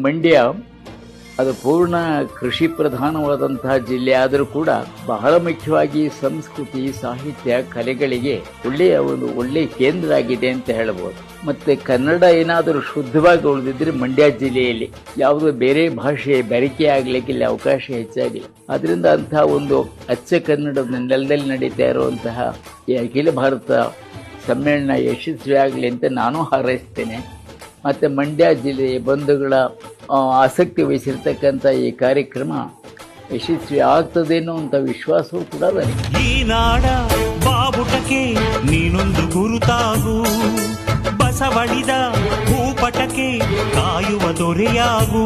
ಮಂಡ್ಯ ಅದು ಪೂರ್ಣ ಕೃಷಿ ಪ್ರಧಾನವಾದಂತಹ ಜಿಲ್ಲೆ ಆದರೂ ಕೂಡ ಬಹಳ ಮುಖ್ಯವಾಗಿ ಸಂಸ್ಕೃತಿ, ಸಾಹಿತ್ಯ, ಕಲೆಗಳಿಗೆ ಒಳ್ಳೆಯ ಕೇಂದ್ರ ಆಗಿದೆ ಅಂತ ಹೇಳಬಹುದು. ಮತ್ತೆ ಕನ್ನಡ ಏನಾದರೂ ಶುದ್ಧವಾಗಿ ಉಳಿದಿದ್ರೆ ಮಂಡ್ಯ ಜಿಲ್ಲೆಯಲ್ಲಿ ಯಾವುದೋ ಬೇರೆ ಭಾಷೆ ಬೆರಕೆ ಆಗ್ಲಿಕ್ಕೆ ಇಲ್ಲಿ ಅವಕಾಶ ಹೆಚ್ಚಾಗಿಲ್ಲ. ಅದರಿಂದ ಅಂತಹ ಒಂದು ಅಚ್ಚ ಕನ್ನಡದ ನೆಲದಲ್ಲಿ ನಡೀತಾ ಇರುವಂತಹ ಈ ಅಖಿಲ ಭಾರತ ಸಮ್ಮೇಳನ ಯಶಸ್ವಿ ಆಗಲಿ ಅಂತ ನಾನು ಹಾರೈಸ್ತೇನೆ. ಮತ್ತು ಮಂಡ್ಯ ಜಿಲ್ಲೆಯ ಬಂಧುಗಳ ಆಸಕ್ತಿ ವಹಿಸಿರ್ತಕ್ಕಂಥ ಈ ಕಾರ್ಯಕ್ರಮ ಯಶಸ್ವಿ ಆಗ್ತದೆ ಅನ್ನುವಂಥ ವಿಶ್ವಾಸವೂ ಕೂಡ ನನಗೆ. ಈ ನಾಡ ಬಾವುಟಕ್ಕೆ ನೀನೊಂದು ಗುರುತಾಗು, ಬಸವಳಿದ ಭೂಪಟಕ್ಕೆ ಕಾಯುವ ದೊರೆಯಾಗು.